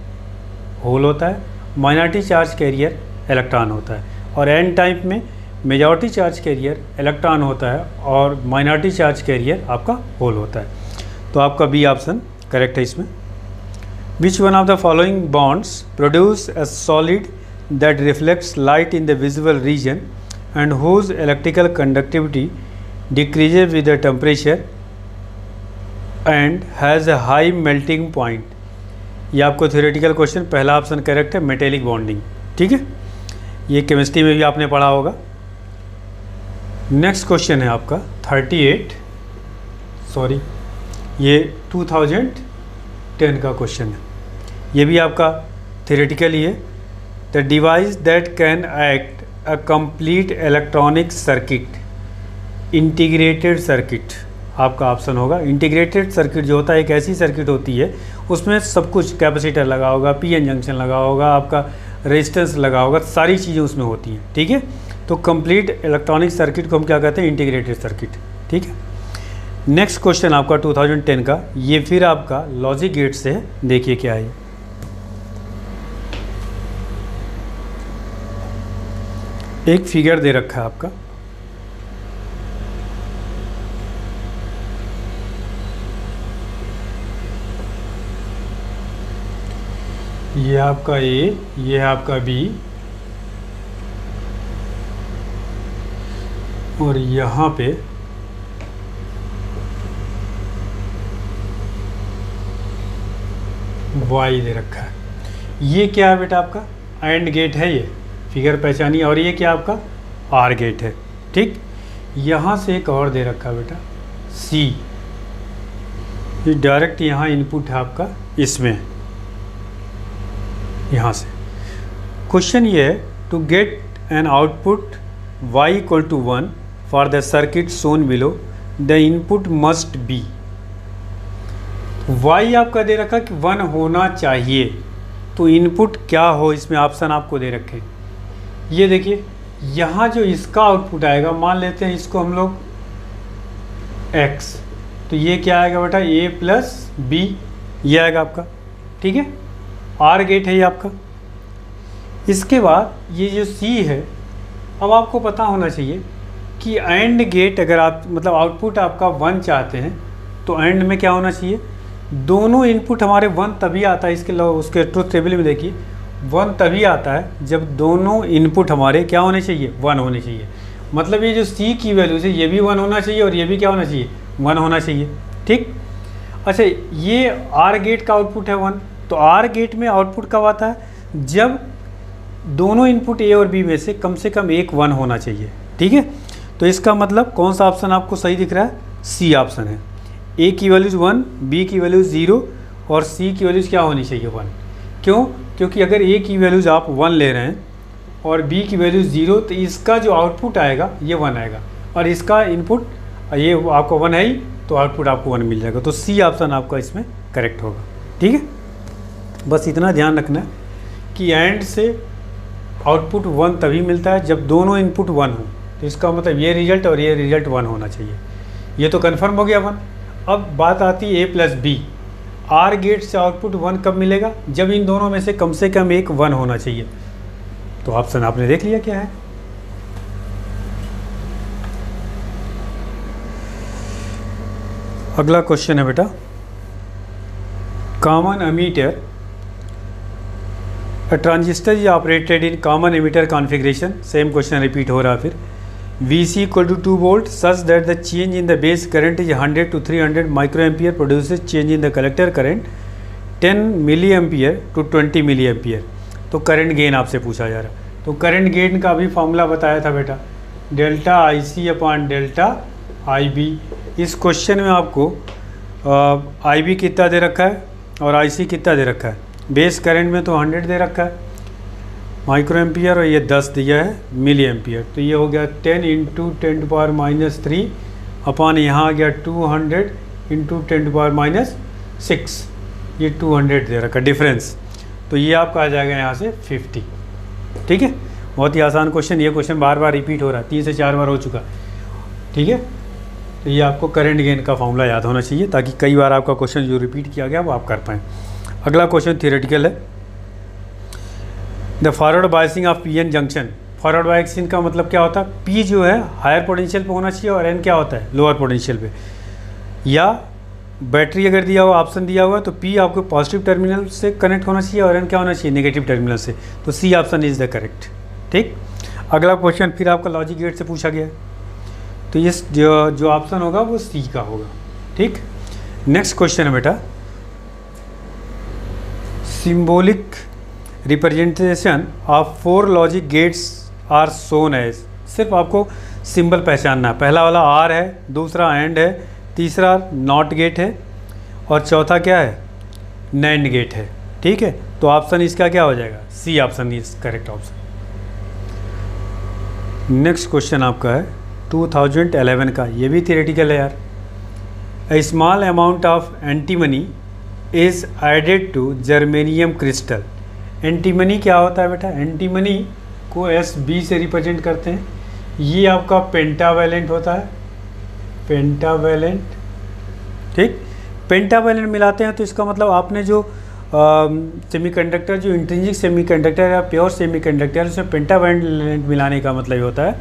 होल होता है, माइनॉरिटी चार्ज कैरियर इलेक्ट्रॉन होता है. और एन टाइप में मेजॉरिटी चार्ज कैरियर इलेक्ट्रॉन होता है और माइनॉरिटी चार्ज कैरियर आपका होल होता है. तो आपका बी ऑप्शन करेक्ट है इसमें. विच one of the following bonds produce a solid that reflects light in the visible region and whose electrical conductivity decreases with the temperature and has a high melting point. ये आपको theoretical question, पहला option correct है, metallic bonding. ठीक है. ये chemistry में भी आपने पढ़ा होगा. नेक्स्ट क्वेश्चन है आपका 2010 का क्वेश्चन है. ये भी आपका थियोरेटिकल ही है. The device that can act a complete electronic circuit, integrated circuit आपका ऑप्शन होगा. इंटीग्रेटेड सर्किट जो होता है एक ऐसी सर्किट होती है उसमें सब कुछ, कैपेसिटर लगा होगा, पीएन जंक्शन लगा होगा, आपका रेजिस्टेंस लगा होगा, सारी चीज़ें उसमें होती हैं. ठीक है. तो कंप्लीट इलेक्ट्रॉनिक सर्किट को हम क्या कहते हैं, इंटीग्रेटेड सर्किट. ठीक है. नेक्स्ट क्वेश्चन आपका 2010 का, ये फिर आपका लॉजिक गेट से है. देखिए क्या है. एक फिगर दे रखा है आपका, ये आपका ए, ये है आपका बी, और यहाँ पे वाई दे रखा है। ये क्या है बेटा आपका एंड गेट है, ये फिगर पहचानिए, और ये क्या आपका आर गेट है। ठीक, यहाँ से एक और दे रखा है बेटा सी, ये डायरेक्ट यहाँ इनपुट है आपका इसमें, यहाँ से। क्वेश्चन ये है to get an output y equal to 1 for the circuit shown below the input must be. y आपका दे रखा कि 1 होना चाहिए, तो इनपुट क्या हो इसमें ऑप्शन आपको दे रखे। ये देखिए यहाँ जो इसका आउटपुट आएगा, मान लेते हैं इसको हम लोग x, तो ये क्या आएगा बेटा a प्लस बी, ये आएगा आपका। ठीक है, आर गेट है ये आपका। इसके बाद ये जो सी है, अब आपको पता होना चाहिए कि एंड गेट अगर आप मतलब आउटपुट आपका 1 चाहते हैं तो एंड में क्या होना चाहिए, दोनों इनपुट हमारे 1 तभी आता है, इसके उसके ट्रुथ टेबल में देखिए 1 तभी आता है जब दोनों इनपुट हमारे क्या होने चाहिए, 1 होने चाहिए। मतलब ये जो सी की वैल्यूज है ये भी 1 होना चाहिए और ये भी क्या होना चाहिए, 1 होना चाहिए। ठीक, अच्छा ये आर गेट का आउटपुट है 1, तो आर गेट में आउटपुट कब आता है, जब दोनों इनपुट ए और बी में से कम एक 1 होना चाहिए। ठीक है, तो इसका मतलब कौन सा ऑप्शन आपको सही दिख रहा है, सी ऑप्शन है। ए की वैल्यूज 1, बी की वैल्यूज 0 और सी की वैल्यूज क्या होनी चाहिए 1। क्यों, क्योंकि अगर ए की वैल्यूज आप 1 ले रहे हैं और बी की वैल्यूज 0, तो इसका जो आउटपुट आएगा ये 1 आएगा, और इसका इनपुट ये आपका 1 है ही, तो आउटपुट आपको 1 मिल जाएगा। तो सी ऑप्शन आपका इसमें करेक्ट होगा। ठीक है, बस इतना ध्यान रखना है कि एंड से आउटपुट 1 तभी मिलता है जब दोनों इनपुट 1 हो, तो इसका मतलब ये रिजल्ट और ये रिजल्ट 1 होना चाहिए। ये तो कन्फर्म हो गया 1। अब बात आती है ए प्लस बी, आर गेट से आउटपुट 1 कब मिलेगा, जब इन दोनों में से कम एक 1 होना चाहिए। तो ऑप्शन आपने देख लिया क्या है। अगला क्वेश्चन है बेटा, common ammeter, A transistor is operated in common emitter configuration. Same question repeat हो रहा है फिर। VC equal to 2 volt such that the change in the base current is 100 to 300 microampere produces change in the collector current 10 milliampere to 20 milliampere। तो current gain आपसे पूछा जा रहा है, तो करंट गेन का भी फॉर्मूला बताया था बेटा, delta IC upon delta IB। इस क्वेश्चन में आपको IB कितना दे रखा है और IC कितना दे रखा है। बेस करंट में तो 100 दे रखा है माइक्रो एम्पियर, और ये 10 दिया है मिली एम्पियर, तो ये हो गया 10 इंटू 10⁻³ अपॉन यहाँ आ गया 200 इंटू 10⁻⁻6, ये 200 दे रखा डिफरेंस, तो ये आपका आ जाएगा यहाँ से 50। ठीक है, बहुत ही आसान क्वेश्चन, ये क्वेश्चन बार बार रिपीट हो रहा है, 3 से 4 बार हो चुका। ठीक है, तो ये आपको करंट गेन का फॉर्मूला याद होना चाहिए, ताकि कई बार आपका क्वेश्चन जो रिपीट किया गया वो आप कर पाएँ। अगला क्वेश्चन थियोरेटिकल है, the forward biasing of P N junction. Forward biasing का मतलब क्या होता है, पी जो है हायर पोटेंशियल पे होना चाहिए और एन क्या होता है लोअर पोटेंशियल पे, या बैटरी अगर दिया हुआ ऑप्शन दिया हुआ तो पी आपको पॉजिटिव टर्मिनल से कनेक्ट होना चाहिए और एन क्या होना चाहिए नेगेटिव टर्मिनल से, तो C option is the correct. ठीक, अगला क्वेश्चन फिर आपका लॉजिक गेट से पूछा गया है, तो ये जो ऑप्शन होगा वो सी का होगा। ठीक, नेक्स्ट क्वेश्चन है बेटा, symbolic representation of 4 logic gates are shown as. सिर्फ आपको सिंबल पहचानना है, पहला वाला आर है, दूसरा एंड है, तीसरा नॉट गेट है और चौथा क्या है नैंड गेट है। ठीक है, तो ऑप्शन इसका क्या हो जाएगा, C option is correct option. Next question आपका है 2011 का, ये भी थियोरेटिकल है यार। A small amount of antimony is added to germanium crystal. Antimony क्या होता है बेटा, एंटीमनी को SB से रिप्रेजेंट करते हैं, ये आपका पेंटावैलेंट होता है, पेंटावैलेंट। ठीक, पेंटावैलेंट मिलाते हैं तो इसका मतलब आपने जो सेमीकंडक्टर जो इंट्रिंसिक सेमीकंडक्टर या प्योर सेमीकंडक्टर उसमें पेंटावैलेंट मिलाने का मतलब ये होता है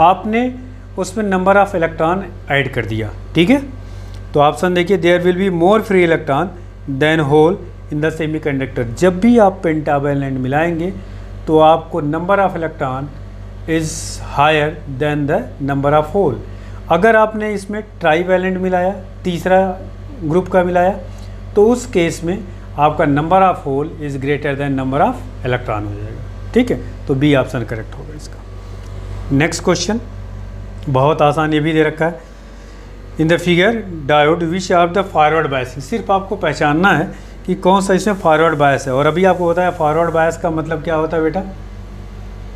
आपने उसमें नंबर ऑफ़ इलेक्ट्रॉन ऐड कर दिया, ठीक है। तो ऑप्शन देखिए, there will be more free electron than hole in the semiconductor. जब भी आप पेंटावैलेंट मिलाएंगे तो आपको number of electron is higher than the number of hole. अगर आपने इसमें ट्राईवैलेंट मिलाया, तीसरा ग्रुप का मिलाया, तो उस केस में आपका number of hole is greater than number of electron हो जाएगा, ठीक है। तो बी ऑप्शन करेक्ट होगा इसका। नेक्स्ट क्वेश्चन बहुत आसान, ये भी दे रखा है। इन the figure diode which of the forward bias, सिर्फ आपको पहचानना है कि कौन सा इसमें फॉरवर्ड बायस है। और अभी आपको बताया फॉरवर्ड बायस का मतलब क्या होता है बेटा,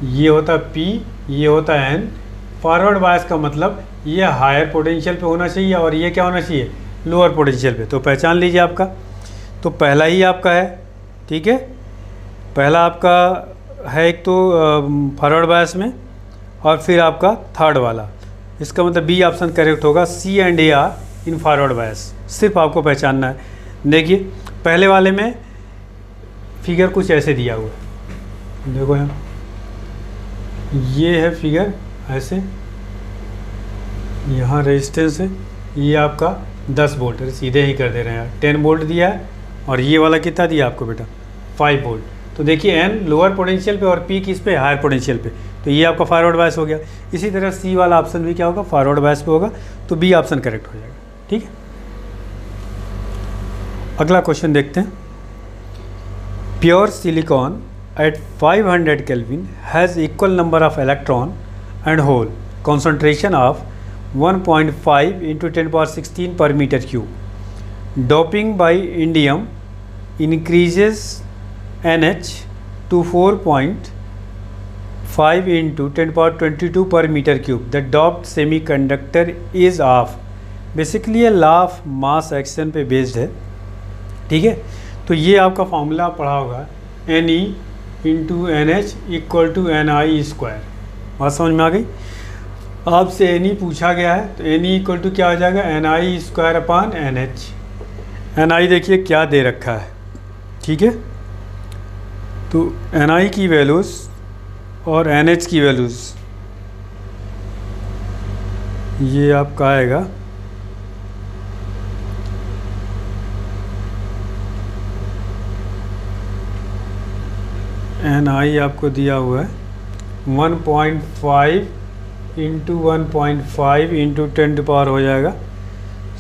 ये होता है P, ये होता है N। फॉरवर्ड बायस का मतलब ये हायर पोटेंशियल पे होना चाहिए और ये क्या होना चाहिए, लोअर पोटेंशियल पे। तो पहचान लीजिए आपका, तो पहला ही आपका है, ठीक है। पहला आपका है एक तो फॉरवर्ड बायस में, और फिर आपका थर्ड वाला, इसका मतलब बी ऑप्शन करेक्ट होगा। C and A are in forward bias, सिर्फ आपको पहचानना है। देखिए पहले वाले में फिगर कुछ ऐसे दिया हुआ है, देखो यहाँ ये है फिगर ऐसे, यहाँ रेजिस्टेंस है, ये आपका 10 वोल्ट है, सीधे ही कर दे रहे हैं, 10 वोल्ट दिया है। और ये वाला कितना दिया आपको बेटा, 5 वोल्ट। तो देखिए N लोअर पोटेंशियल पे और P किस पे, हायर पोटेंशियल पे। तो ये आपका फॉरवर्ड बायस हो गया। इसी तरह C वाला ऑप्शन भी क्या होगा, फॉरवर्ड बायस पे होगा। तो बी ऑप्शन करेक्ट हो जाएगा, ठीक है। अगला क्वेश्चन देखते हैं। Pure silicon at 500 kelvin has equal number of electron and hole, concentration of 1.5 × 10⁻16 per meter cube. Doping by indium increases NH to 4.5 × 10⁻22 per meter cube. The doped semiconductor is of, basically ये law of mass action पे based है, ठीक है। तो ये आपका formula पढ़ा होगा, Ne × NH = Ni²। बात समझ में आ गई। आपसे Ne पूछा गया है, तो Ne = क्या हो जाएगा, Ni²/NH। Ni देखिए क्या दे रखा है, ठीक है। तो Ni की वैल्यूज़ और NH की वैल्यूज़ ये आपका आएगा Ni आपको दिया हुआ है 1.5 × 1.5 × 10 हो जाएगा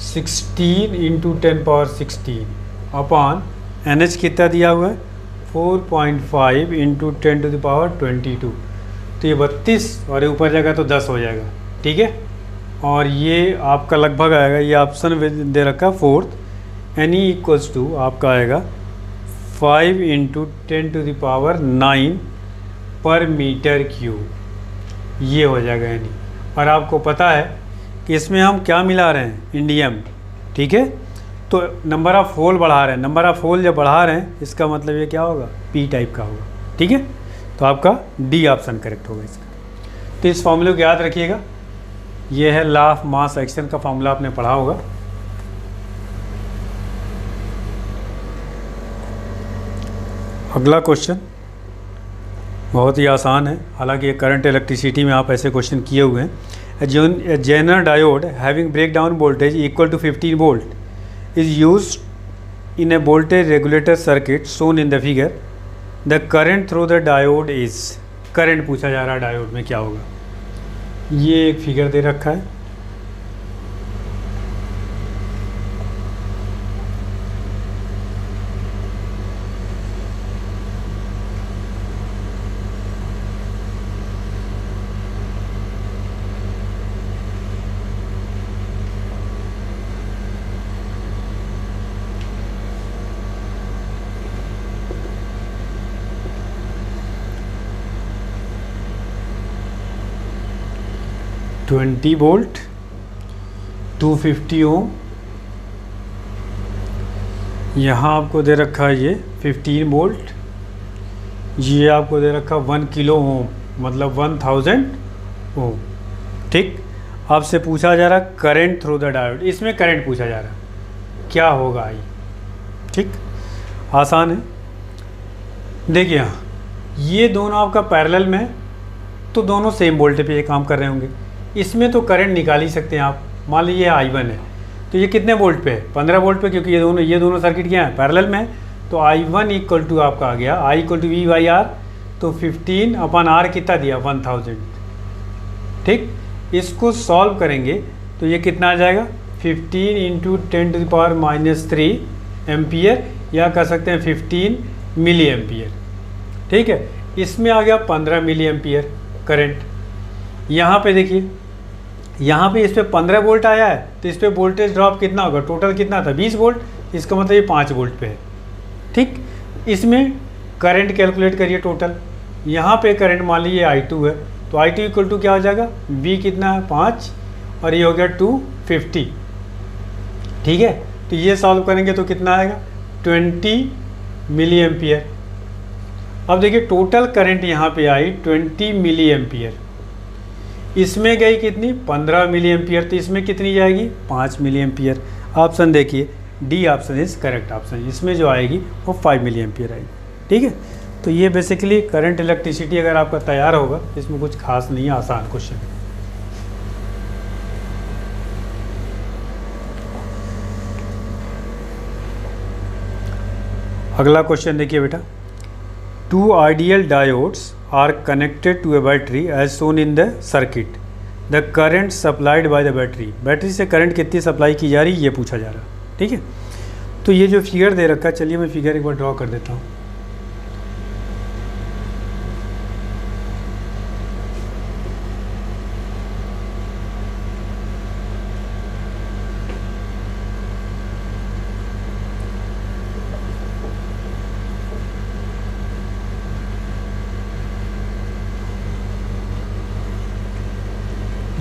16 × 10⁻16 अपॉन NH कितना दिया हुआ है 4.5 × 10⁻22। तो ये 32 और ये ऊपर जाएगा तो 10 हो जाएगा, ठीक है। और ये आपका लगभग आएगा, ये ऑप्शन दे रखा है फोर्थ। Ne = आपका आएगा 5 × 10⁹ पर मीटर क्यूब, ये हो जाएगा यानी। और आपको पता है कि इसमें हम क्या मिला रहे हैं, इंडियम, ठीक है। तो नंबर ऑफ़ होल बढ़ा रहे हैं, नंबर ऑफ़ होल जब बढ़ा रहे हैं इसका मतलब ये क्या होगा, पी टाइप का होगा, ठीक है। तो आपका डी ऑप्शन करेक्ट होगा इसका। तो इस फॉर्मूले को याद रखिएगा, ये है लॉ ऑफ मास एक्शन का फॉर्मूला, आपने पढ़ा होगा। अगला क्वेश्चन बहुत ही आसान है, हालांकि ये करंट इलेक्ट्रिसिटी में आप ऐसे क्वेश्चन किए हुए हैं। Zener diode having break down voltage equal to 15 volt is used in a voltage regulator circuit shown in the figure. The current through the diode is, current पूछा जा रहा है डायोड में क्या होगा। ये एक फिगर दे रखा है, ट्वेंटी वोल्ट 250 ओम, यहाँ आपको दे रखा है ये 15 वोल्ट, ये आपको दे रखा 1 किलो ओम मतलब 1000 ओम, ठीक। आपसे पूछा जा रहा करंट थ्रू द डायोड, इसमें करंट पूछा जा रहा क्या होगा आई, ठीक। आसान है। देखिए यहाँ ये दोनों आपका पैरेलल में है, तो दोनों सेम वोल्टेज पे ये काम कर रहे होंगे। इसमें तो करंट निकाल ही सकते हैं आप। मान लीजिए I1 है, तो ये कितने वोल्ट पे है? 15 वोल्ट पे, क्योंकि ये दोनों सर्किट क्या है? पैरेलल में है। तो I1 इक्वल टू आपका आ गया I इक्वल टू V/R, तो 15/R कितना दिया? 1000। ठीक, इसको सॉल्व करेंगे तो ये कितना आ जाएगा? 15 × 10⁻³ एम्पियर, या कह सकते हैं 15 मिली एम्पियर। ठीक है, इसमें आ गया 15 मिली एम्पियर करंट। यहाँ पे देखिए, यहाँ पे इस पर 15 वोल्ट आया है, तो इस पर वोल्टेज ड्रॉप कितना होगा? टोटल कितना था? 20 वोल्ट। इसका मतलब ये 5 वोल्ट पे है। ठीक, इसमें करंट कैलकुलेट करिए टोटल। यहाँ पे करंट मान लीजिए I2 है, तो I2 इक्वल टू क्या हो जाएगा? V कितना है? 5, और ये हो गया 250। ठीक है, तो ये सॉल्व करेंगे तो कितना आएगा? 20 मिली एम्पियर। अब देखिए टोटल करंट यहाँ पे आई 20 मिली एम्पियर। इसमें गई कितनी? 15 मिली एम्पियर। तो इसमें कितनी जाएगी? 5 मिली एम्पियर। ऑप्शन देखिए D option is correct option. इसमें जो आएगी वो 5 मिली एम्पियर आएगी। ठीक है, तो ये बेसिकली करंट इलेक्ट्रिसिटी अगर आपका तैयार होगा, इसमें कुछ खास नहीं है, आसान क्वेश्चन है। अगला क्वेश्चन देखिए बेटा, 2 ideal diodes are connected to a battery as shown in the circuit. The current supplied by the battery. Battery से करंट कितनी सप्लाई की जा रही है, ये पूछा जा रहा है। ठीक है, तो ये जो फिगर दे रखा है, चलिए मैं फिगर एक बार ड्रॉ कर देता हूँ।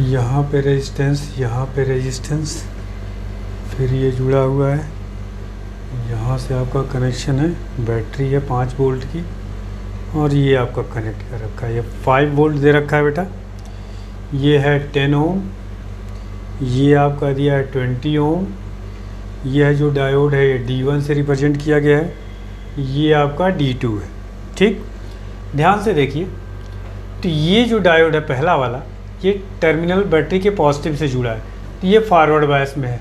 यहाँ पे रेजिस्टेंस, यहाँ पे रेजिस्टेंस, फिर ये जुड़ा हुआ है, यहाँ से आपका कनेक्शन है, बैटरी है 5 वोल्ट की, और ये आपका कनेक्ट कर रखा है। ये 5 वोल्ट दे रखा है बेटा, ये है 10 ओम, ये आपका दिया है 20 ओम, ये है जो डायोड है ये D1 से रिप्रेजेंट किया गया है, ये आपका D2 है। ठीक, ध्यान से देखिए, तो ये जो डायोड है पहला वाला, ये टर्मिनल बैटरी के पॉजिटिव से जुड़ा है, तो ये फॉरवर्ड बायस में है।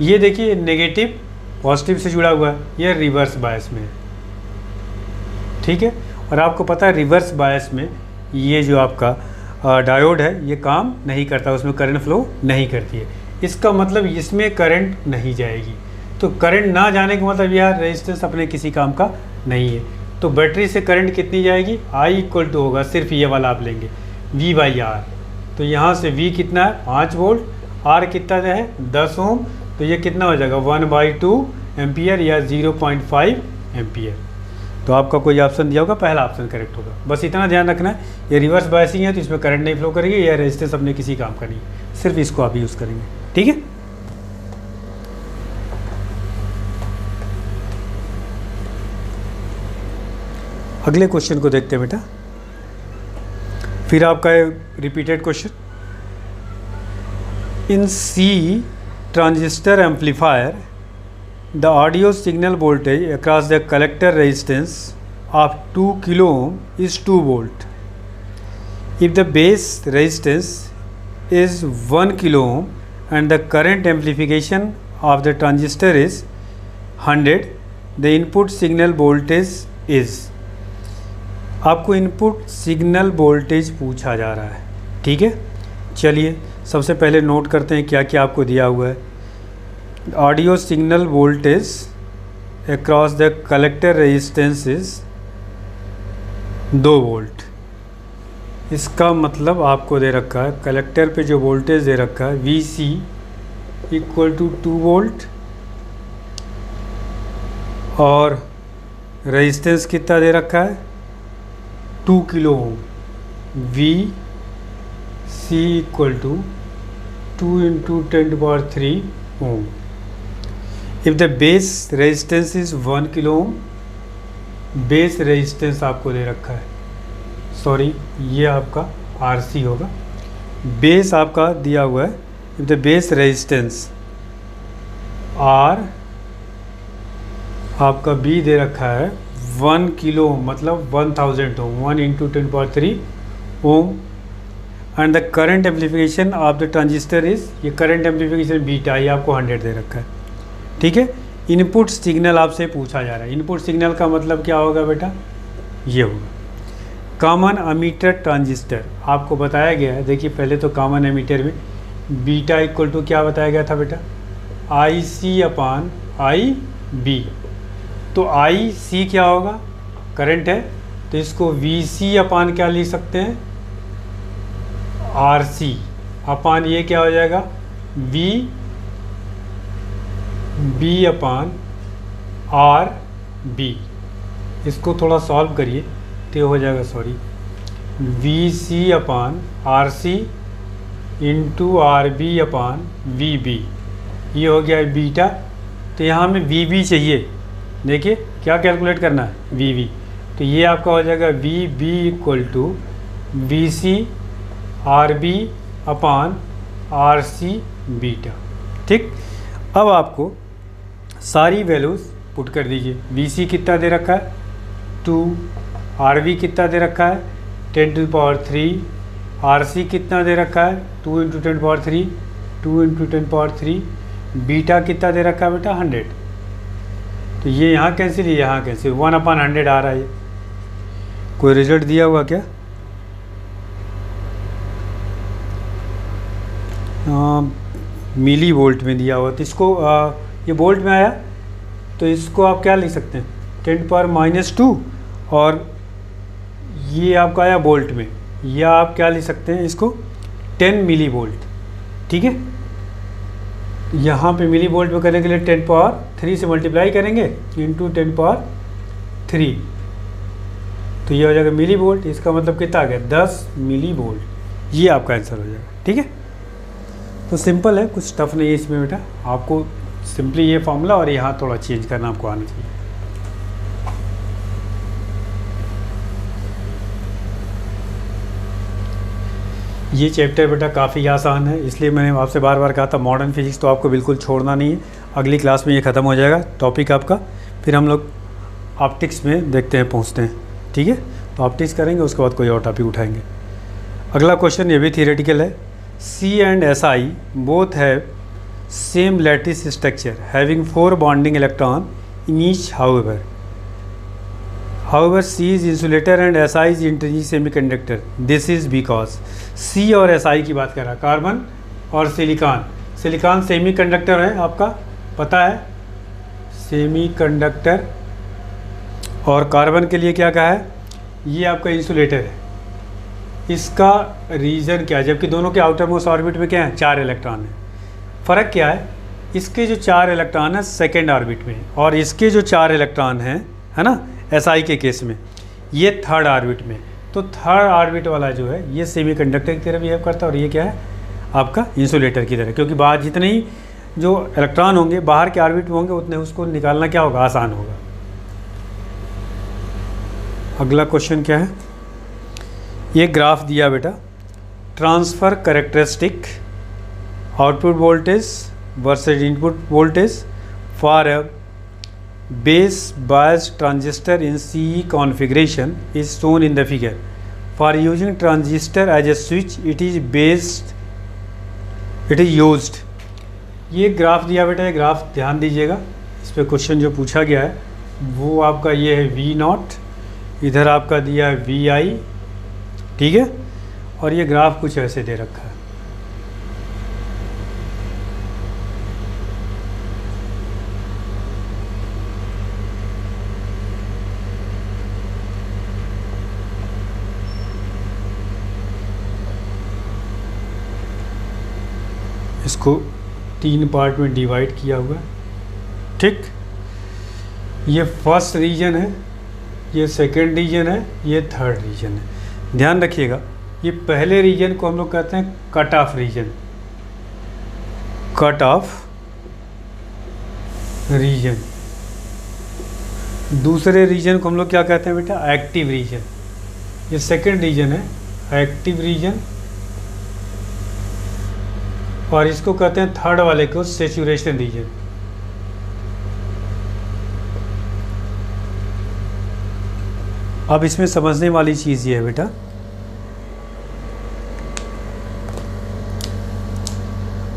ये देखिए नेगेटिव पॉजिटिव से जुड़ा हुआ है, ये रिवर्स बायस में है। ठीक है, और आपको पता है रिवर्स बायस में ये जो आपका डायोड है ये काम नहीं करता, उसमें करंट फ्लो नहीं करती है। इसका मतलब इसमें करंट नहीं जाएगी। तो करंट ना जाने का मतलब यार रेजिस्टेंस अपने किसी काम का नहीं है। तो बैटरी से करंट कितनी जाएगी? I इक्वल टू होगा, सिर्फ ये वाला आप लेंगे V/R। तो यहाँ से V कितना है? 5 वोल्ट, R कितना है? 10 ओम, तो ये कितना हो जाएगा? 1/2 एम्पियर या 0.5 एम्पियर। तो आपका कोई ऑप्शन दिया होगा, पहला ऑप्शन करेक्ट होगा। बस इतना ध्यान रखना है, ये रिवर्स बायसिंग है तो इसमें करंट नहीं फ्लो करेगी, या रेजिस्टेंस अपने किसी काम का नहीं, सिर्फ इसको आप यूज़ करेंगे। ठीक है, अगले क्वेश्चन को देखते हैं बेटा। फिर आपका repeated question, in C transistor amplifier the audio signal voltage across the collector resistance of 2 kilo Om is 2 volt. If the base resistance is 1 kilo Om and the current amplification of the transistor is 100, the input signal voltage is. आपको input signal voltage पूछा जा रहा है। ठीक है, चलिए सबसे पहले नोट करते हैं क्या क्या आपको दिया हुआ है। Audio signal voltage across the collector resistance is 2 volt. इसका मतलब आपको दे रखा है कलेक्टर पे जो वोल्टेज दे रखा है VC इक्वल टू 2 वोल्ट, और रेजिस्टेंस कितना दे रखा है? 2 kilo ohm. VC equal to 2 × 10⁻³ ohm. If the base resistance is 1 kilo ohm, base resistance आपको दे रखा है, सॉरी ये आपका RC होगा, बेस आपका दिया हुआ है। इफ द बेस रेजिस्टेंस आपका बी दे रखा है 1 किलो मतलब 1000 ohm, 1 into 10³ ohm, and the current amplification of the transistor is, ये करंट एम्पलीफिकेशन बीटा, ये आपको 100 दे रखा है। ठीक है, इनपुट सिग्नल आपसे पूछा जा रहा है। इनपुट सिग्नल का मतलब क्या होगा बेटा, ये होगा कॉमन एमीटर ट्रांजिस्टर, आपको बताया गया है। देखिए पहले तो कॉमन एमीटर में बीटा इक्वल टू क्या बताया गया था बेटा, आई सी अपान आई बी। तो आई सी क्या होगा, करंट है, तो इसको वी सी अपान क्या लिख सकते हैं, आर सी अपान ये क्या हो जाएगा, V B upon R B. इसको थोड़ा सॉल्व करिए तो हो जाएगा, sorry, V C upon R C into R B upon V B, ये हो गया बीटा। तो यहाँ हमें वी बी चाहिए, देखिए क्या कैलकुलेट करना है, वी वी, तो ये आपका हो जाएगा V B equal to V C R B upon R C beta. ठीक, अब आपको सारी वैल्यूज़ पुट कर दीजिए। वी सी कितना दे रखा है 2, आर बी कितना दे रखा है 10⁻3, आर सी कितना दे रखा है 2 इंटू 10⁻3, 2 इंटू 10⁻3, बीटा कितना दे रखा है बेटा 100। तो ये यहाँ कैंसिल, ये यहाँ कैंसिल, 1/100 आ रहा है। ये कोई रिजल्ट दिया हुआ क्या, मिली वोल्ट में दिया हुआ, तो इसको ये वोल्ट में आया, तो इसको आप क्या लिख सकते हैं 10⁻⁻2, और ये आपका आया वोल्ट में, या आप क्या लिख सकते हैं इसको 10 मिली वोल्ट। ठीक है, यहाँ पे मिली वोल्ट में करने के लिए 10⁻3 से मल्टीप्लाई करेंगे इंटू 10⁻3, तो ये हो जाएगा मिली वोल्ट। इसका मतलब कितना आ गया 10 मिली वोल्ट, ये आपका आंसर हो जाएगा। ठीक है, तो सिंपल है, कुछ टफ नहीं है इसमें बेटा, आपको सिंपली ये फॉर्मूला और यहाँ थोड़ा चेंज करना आपको आना चाहिए। ये चैप्टर बेटा काफ़ी आसान है, इसलिए मैंने आपसे बार बार कहा था मॉडर्न फिजिक्स तो आपको बिल्कुल छोड़ना नहीं है। अगली क्लास में ये ख़त्म हो जाएगा टॉपिक आपका, फिर हम लोग ऑप्टिक्स में देखते हैं, पहुँचते हैं। ठीक है, तो ऑप्टिक्स करेंगे, उसके बाद कोई और टॉपिक उठाएंगे। अगला क्वेश्चन ये भी थियोरेटिकल है। C and Si both have same lattice structure having 4 bonding electron in each. However, C is insulator and Si is intrinsic semiconductor. This is because C और Si की बात कर रहा है, कार्बन और सिलिकॉन। सिलिकॉन सेमीकंडक्टर है, आपका पता है सेमीकंडक्टर, और कार्बन के लिए क्या कहा है, ये आपका इंसुलेटर है। इसका रीजन क्या है, जबकि दोनों के आउटर मोस्ट ऑर्बिट में क्या है 4 इलेक्ट्रॉन है। फ़र्क क्या है, इसके जो 4 इलेक्ट्रॉन है सेकेंड ऑर्बिट में, और इसके जो 4 इलेक्ट्रॉन हैं, है ना, SI के केस में ये थर्ड ऑर्बिट में। तो थर्ड ऑर्बिट वाला जो है ये सेमीकंडक्टर की तरह बिहेव करता है, और ये क्या है आपका इंसुलेटर की तरह, क्योंकि बाहर जितने ही जो इलेक्ट्रॉन होंगे बाहर के ऑर्बिट में होंगे उतने उसको निकालना क्या होगा, आसान होगा। अगला क्वेश्चन क्या है, ये ग्राफ दिया बेटा, transfer characteristic output voltage versus input voltage for a base bias transistor in CE configuration is shown in the figure. For using transistor as a switch it is used. ये graph दिया बेटा, ये graph ध्यान दीजिएगा, इस पर question जो पूछा गया है वो आपका ये है V0, इधर आपका दिया है VI। ठीक है, और ये ग्राफ कुछ ऐसे दे रखा है। इसको 3 पार्ट में डिवाइड किया हुआ है। ठीक, ये फर्स्ट रीजन है, ये सेकंड रीजन है, ये थर्ड रीजन है। ध्यान रखिएगा, ये पहले रीजन को हम लोग कहते हैं cut off region, cut off region. दूसरे रीजन को हम लोग क्या कहते हैं बेटा, एक्टिव रीजन। ये सेकंड रीजन है, एक्टिव रीजन, और इसको कहते हैं थर्ड वाले को सैचुरेशन रीजन। अब इसमें समझने वाली चीज़ ये है बेटा,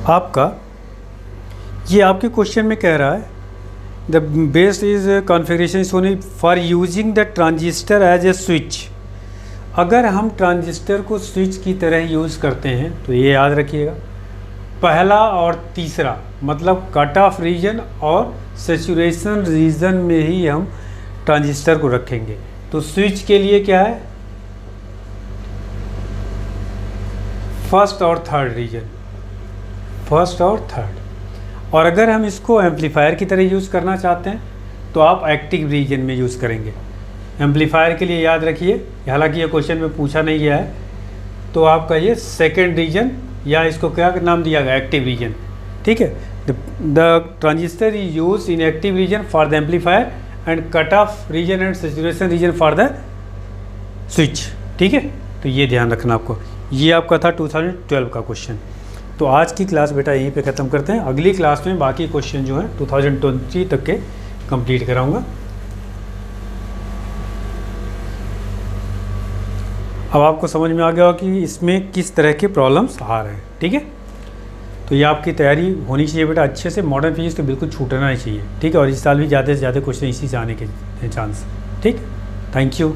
आपका ये आपके क्वेश्चन में कह रहा है the best is configuration is only for using the transistor as a switch. अगर हम ट्रांजिस्टर को स्विच की तरह यूज़ करते हैं तो ये याद रखिएगा, पहला और तीसरा मतलब कट ऑफ रीजन और सैचुरेशन रीजन में ही हम ट्रांजिस्टर को रखेंगे। तो स्विच के लिए क्या है, फर्स्ट और थर्ड रीजन, फर्स्ट और थर्ड। और अगर हम इसको एम्पलीफायर की तरह यूज़ करना चाहते हैं तो आप एक्टिव रीजन में यूज़ करेंगे। एम्पलीफायर के लिए याद रखिए, हालांकि ये क्वेश्चन में पूछा नहीं गया है, तो आपका ये सेकेंड रीजन या इसको क्या नाम दिया गया, एक्टिव रीजन। ठीक है, the transistor is use in active region for the amplifier and cut off region and saturation region for the switch. ठीक है, तो ये ध्यान रखना आपको। ये आपका था 2012 का क्वेश्चन। तो आज की क्लास बेटा यहीं पे ख़त्म करते हैं। अगली क्लास में बाकी क्वेश्चन जो हैं 2020 तक के कंप्लीट कराऊंगा। अब आपको समझ में आ गया होगा कि इसमें किस तरह के प्रॉब्लम्स आ रहे हैं। ठीक है, तो ये आपकी तैयारी होनी चाहिए बेटा अच्छे से। मॉडर्न फिजिक्स तो बिल्कुल छूटना नहीं चाहिए। ठीक है, और इस साल भी ज़्यादा से ज़्यादा क्वेश्चन इसी से आने के चांस। ठीक, थैंक यू।